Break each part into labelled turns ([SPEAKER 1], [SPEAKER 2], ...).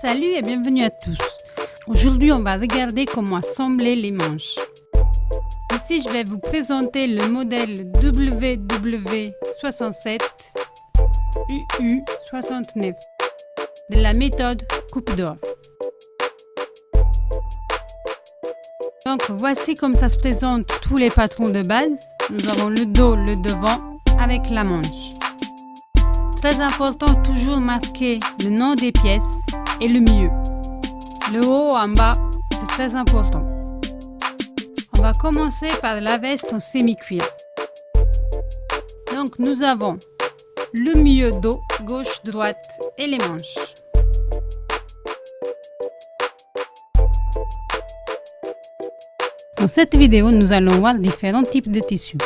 [SPEAKER 1] Salut et bienvenue à tous. Aujourd'hui, on va regarder comment assembler les manches. Ici, je vais vous présenter le modèle WW67 UU69 de la méthode coupe d'or. Donc, voici comme ça se présente tous les patrons de base. Nous avons le dos, le devant avec la manche. Très important, toujours marquer le nom des pièces et le milieu. Le haut en bas, c'est très important. On va commencer par la veste en semi-cuir. Donc nous avons le milieu dos, gauche, droite et les manches. Dans cette vidéo, nous allons voir différents types de tissus.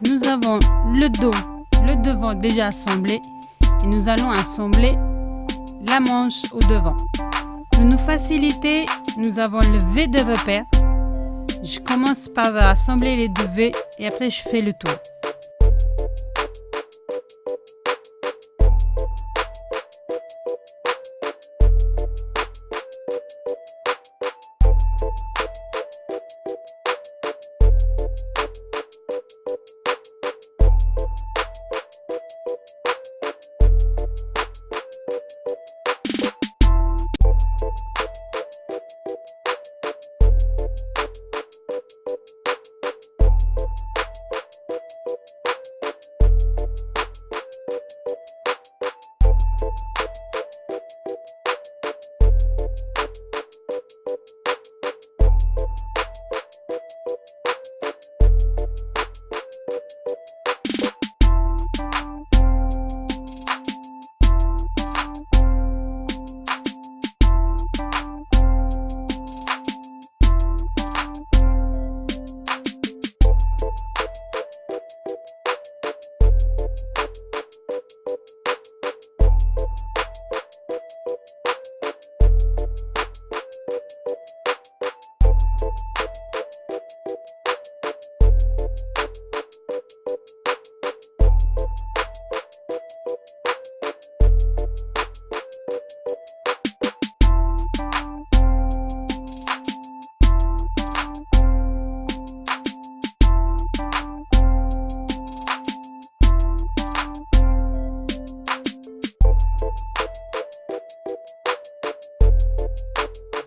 [SPEAKER 1] Nous avons le dos, le devant déjà assemblé et nous allons assembler la manche au devant. Pour nous faciliter, nous avons le V de repère. Je commence par assembler les deux V et après je fais le tour.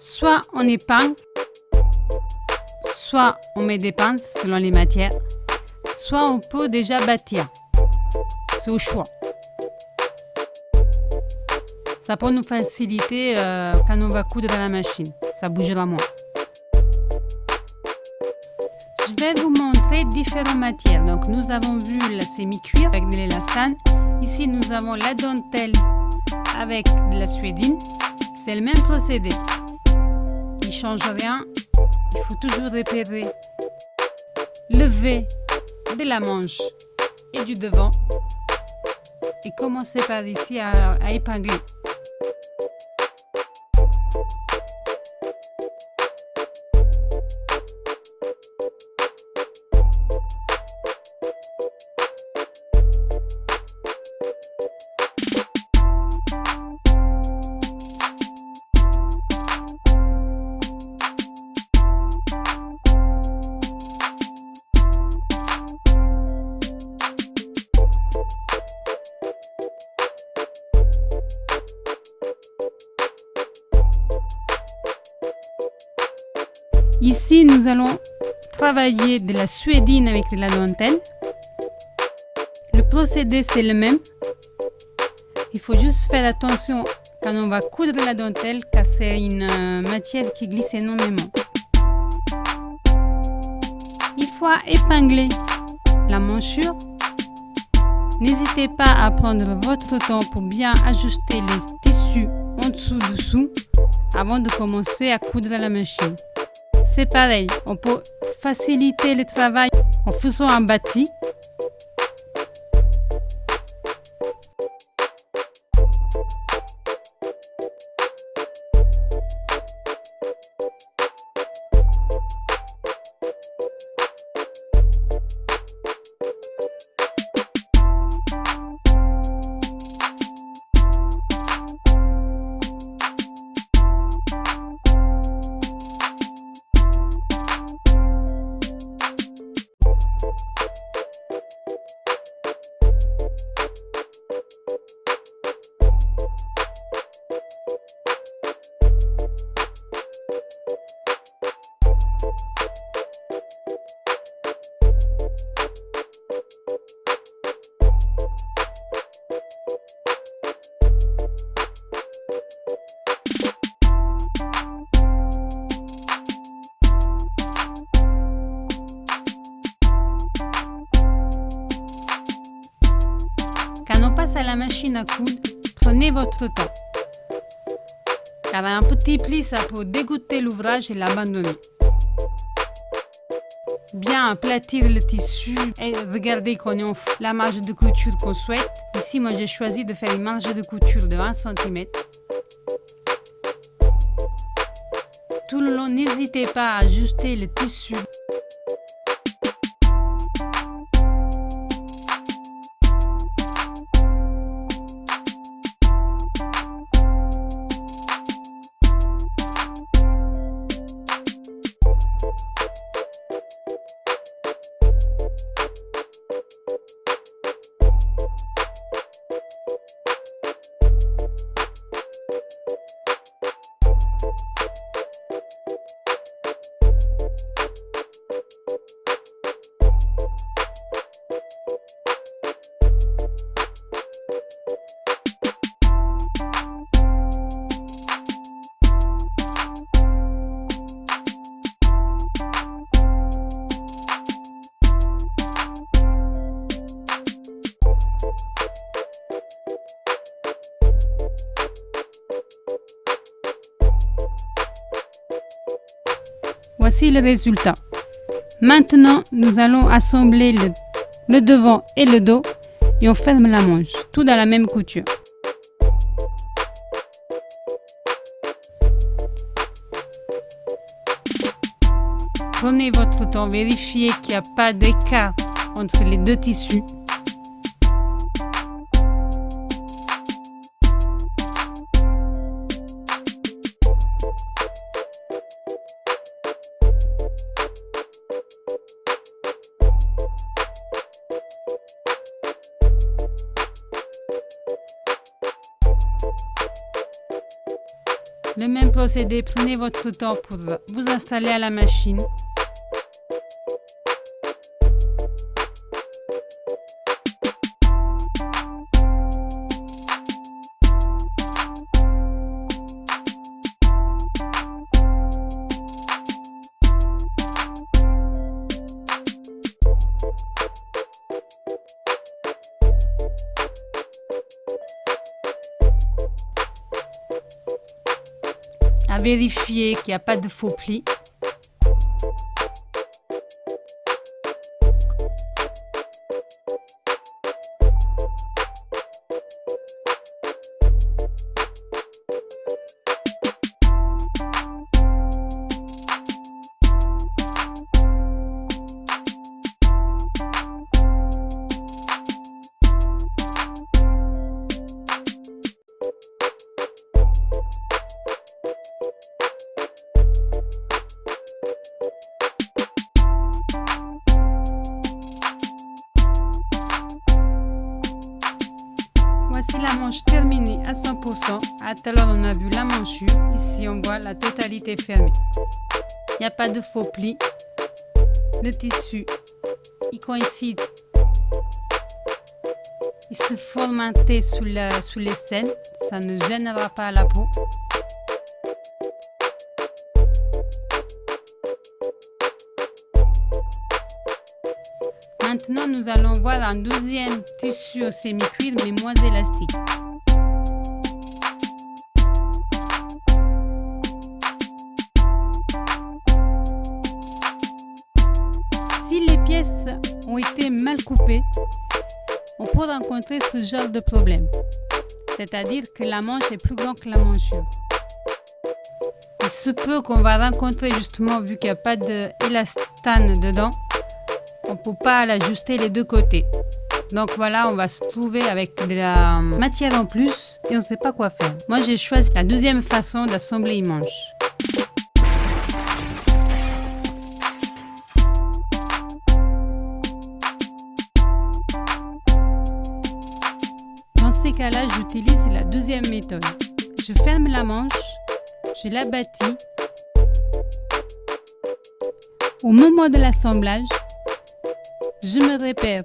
[SPEAKER 1] Soit on épingle, soit on met des pinces selon les matières, soit on peut déjà bâtir. C'est au choix. Ça peut nous faciliter quand on va coudre à la machine. Ça bougera moins. Je vais vous montrer différentes matières. Donc nous avons vu la semi-cuir avec de l'élastane. Ici nous avons la dentelle avec de la suédine. C'est le même procédé. Il ne change rien. Il faut toujours repérer le V de la manche et du devant. Et commencer par ici à épingler. Ici, nous allons travailler de la suédine avec de la dentelle. Le procédé, c'est le même. Il faut juste faire attention quand on va coudre la dentelle car c'est une matière qui glisse énormément. fois épingler la manchure, n'hésitez pas à prendre votre temps pour bien ajuster les tissus en dessous avant de commencer à coudre à la machine. C'est pareil, on peut faciliter le travail en faisant un bâti. Quand on passe à la machine à coudre, prenez votre temps. Car un petit pli, ça peut dégoûter l'ouvrage et l'abandonner. Bien aplatir le tissu et regardez qu'on ait la marge de couture qu'on souhaite. Ici, moi, j'ai choisi de faire une marge de couture de 1 cm. Tout le long, n'hésitez pas à ajuster le tissu. Voici le résultat. Maintenant, nous allons assembler le devant et le dos et on ferme la manche, tout dans la même couture. Prenez votre temps, vérifiez qu'il n'y a pas d'écart entre les deux tissus. Le même procédé, prenez votre temps pour vous installer à la machine. À vérifier qu'il n'y a pas de faux plis. Voici la manche terminée à 100%. À tout à l'heure, on a vu la manchure. Ici, on voit la totalité fermée. Il n'y a pas de faux plis. Le tissu, il coïncide. Il se formaté sous les selles. Ça ne gênera pas la peau. Maintenant, nous allons voir un deuxième tissu au semi-cuir mais moins élastique. Si les pièces ont été mal coupées, on peut rencontrer ce genre de problème. C'est-à-dire que la manche est plus grande que la manchure. Il se peut qu'on va rencontrer justement, vu qu'il n'y a pas d'élastane dedans, on ne peut pas l'ajuster les deux côtés. Donc voilà, on va se trouver avec de la matière en plus et on ne sait pas quoi faire. Moi, j'ai choisi la deuxième façon d'assembler une manche. Dans ces cas-là, j'utilise la deuxième méthode. Je ferme la manche, je la bâtis. Au moment de l'assemblage, je me repère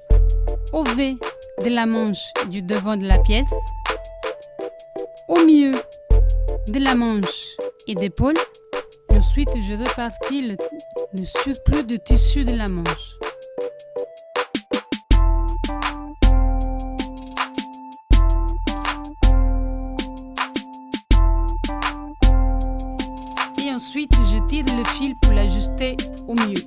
[SPEAKER 1] au V de la manche du devant de la pièce, au milieu de la manche et d'épaule. Ensuite, je répartis le surplus de tissu de la manche. Et ensuite, je tire le fil pour l'ajuster au milieu.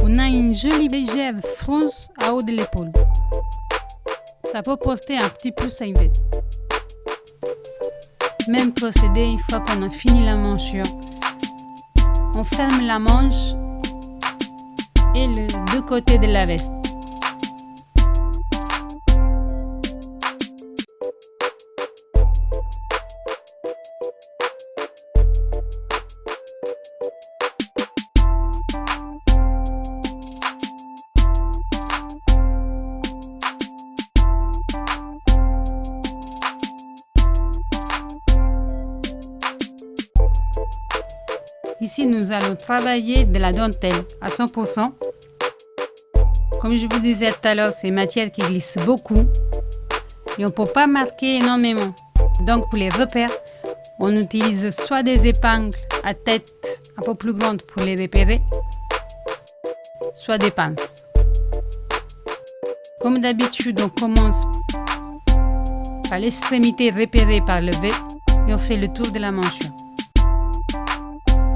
[SPEAKER 1] On a une jolie légère fronce à haut de l'épaule. Ça peut porter un petit plus à une veste. Même procédé, une fois qu'on a fini la manchure, on ferme la manche et les deux côtés de la veste. Ici, nous allons travailler de la dentelle à 100%. Comme je vous disais tout à l'heure, c'est une matière qui glisse beaucoup et on ne peut pas marquer énormément. Donc, pour les repères, on utilise soit des épingles à tête un peu plus grande pour les repérer, soit des pinces. Comme d'habitude, on commence par l'extrémité repérée par le V et on fait le tour de la manchure.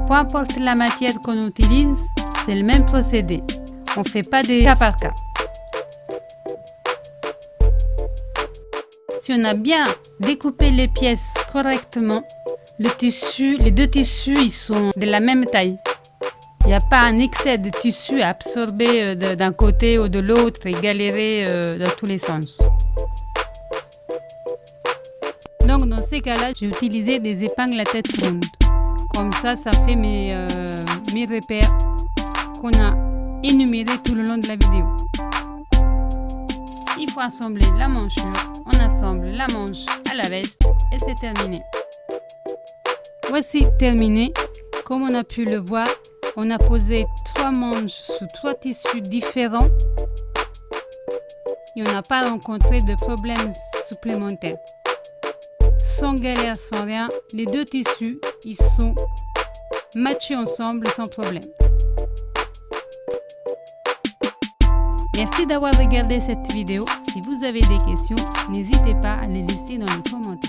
[SPEAKER 1] Peu importe la matière qu'on utilise, c'est le même procédé. On ne fait pas de cas par cas. Si on a bien découpé les pièces correctement, les deux tissus ils sont de la même taille. Il n'y a pas un excès de tissu à absorber d'un côté ou de l'autre et galérer dans tous les sens. Donc dans ces cas-là, j'ai utilisé des épingles à tête ronde. Comme ça fait mes repères qu'on a énumérés tout le long de la vidéo. Il faut assembler la manchure, on assemble la manche à la veste et c'est terminé. Voici terminé. Comme on a pu le voir, on a posé 3 manches sous 3 tissus différents et on n'a pas rencontré de problèmes supplémentaires. Sans galère, sans rien, les deux tissus, ils sont matchés ensemble sans problème. Merci d'avoir regardé cette vidéo. Si vous avez des questions, n'hésitez pas à les laisser dans les commentaires.